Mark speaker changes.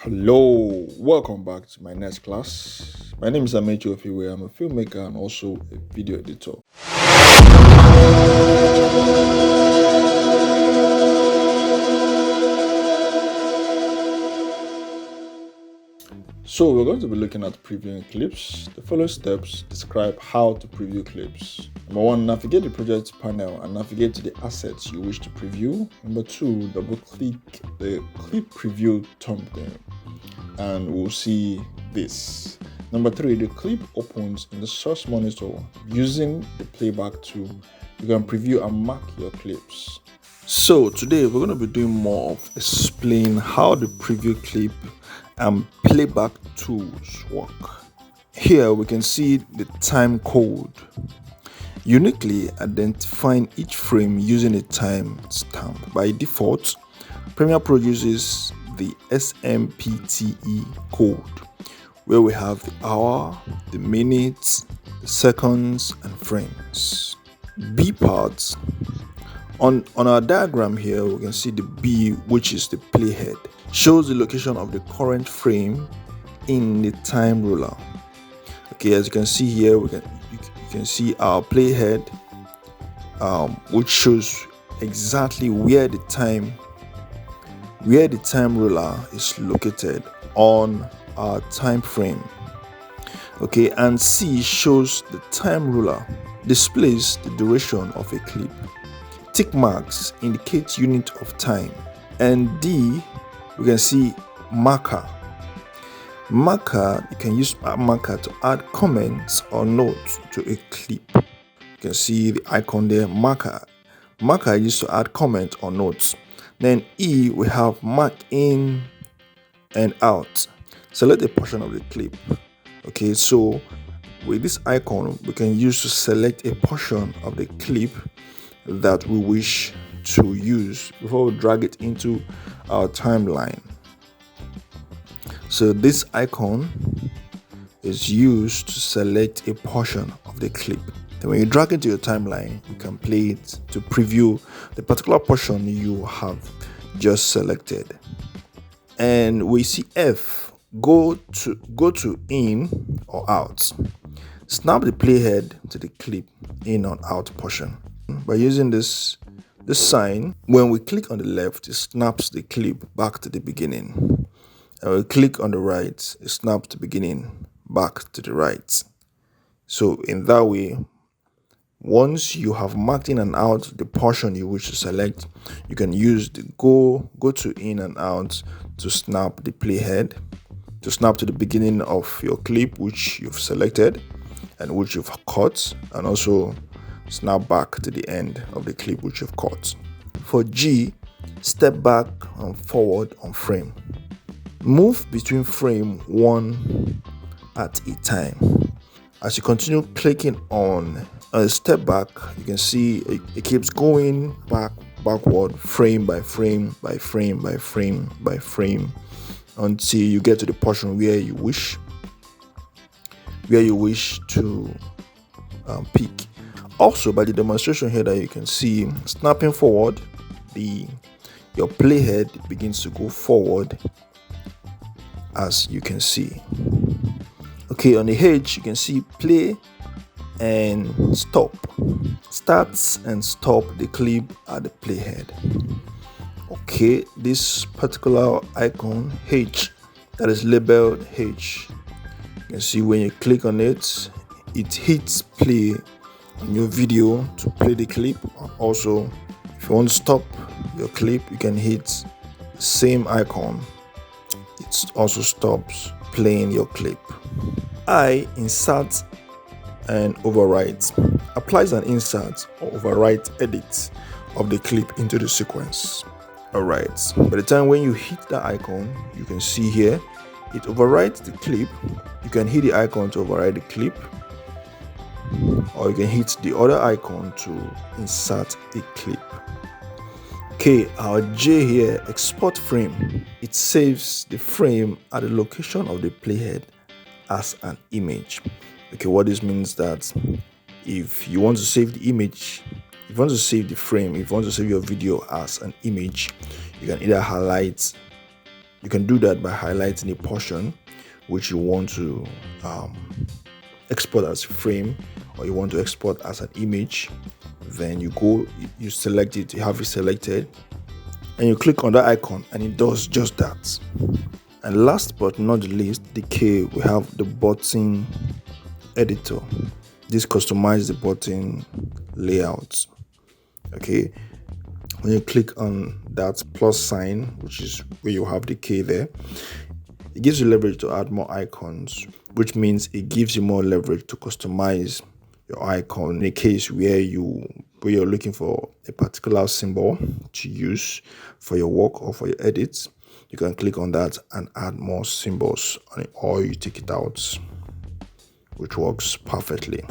Speaker 1: Hello, welcome back to my next class. My name is Amechi. I'm a filmmaker and also a video editor. So we're going to be looking at previewing clips. The following steps describe how to preview clips. Number one, navigate the project panel and navigate to the assets you wish to preview. Number two, double click the clip preview thumbnail and we'll see this. Number three, the clip opens in the source monitor. Using the playback tool, you can preview and mark your clips. So today we're going to be doing more of explain how the preview clip and playback tools work. Here we can see the time code, uniquely identifying each frame using a time stamp. By default, Premiere Pro uses the SMPTE code, where we have the hour, the minutes, the seconds, and frames. B parts. On our diagram here, we can see the B, which is the playhead, shows the location of the current frame in the time ruler. Okay, as you can see here, you can see our playhead, which shows exactly where the time ruler is located on our time frame. Okay, and C shows the time ruler, displays the duration of a clip. Tick marks indicate unit of time. And D, we can see marker. You can use a marker to add comments or notes to a clip. You can see the icon there, marker. Marker used to add comment or notes. Then E, we have mark in and out. Select a portion of the clip. Okay, so with this icon, we can use to select a portion of the clip that we wish to use before we drag it into our timeline. So this icon is used to select a portion of the clip. Then when you drag it to your timeline, you can play it to preview the particular portion you have just selected. And we see F, go to in or out. Snap the playhead to the clip in or out portion. By using this sign, when we click on the left, it snaps the clip back to the beginning. And we click on the right, it snaps the beginning back to the right. So in that way, once you have marked in and out the portion you wish to select, you can use the go to in and out to snap the playhead, to snap to the beginning of your clip which you've selected and which you've cut, and also snap back to the end of the clip which you've cut. For G, step back and forward on frame. Move between frame one at a time. As you continue clicking on a step back, you can see it keeps going backward, frame by frame by frame by frame by frame, until you get to the portion where you wish to pick. Also, by the demonstration here that you can see, snapping forward, your playhead begins to go forward, as you can see. Okay, on the H, you can see play and stop. Starts and stop the clip at the playhead. Okay, this particular icon, H, that is labeled H, you can see when you click on it, it hits play on your video to play the clip. Also, if you want to stop your clip, you can hit the same icon. It also stops playing your clip. I, insert and overwrite, applies an insert or overwrite edit of the clip into the sequence. Alright, by the time when you hit the icon, you can see here it overwrites the clip. You can hit the icon to overwrite the clip, or you can hit the other icon to insert a clip. Okay, our J here, export frame. It saves the frame at the location of the playhead as an image. Okay, what this means that if you want to save the image, if you want to save the frame, if you want to save your video as an image, you can either highlight You can do that by highlighting a portion which you want to export as a frame, or you want to export as an image. Then you select it, you have it selected, and you click on that icon, and it does just that. And last but not least, we have the button editor. This customizes the button layouts. Okay, when you click on that plus sign, which is where you have the K there, it gives you leverage to add more icons, which means it gives you more leverage to customize your icon in a case where you're looking for a particular symbol to use for your work or for your edits. You can click on that and add more symbols on it, or you take it out, which works perfectly.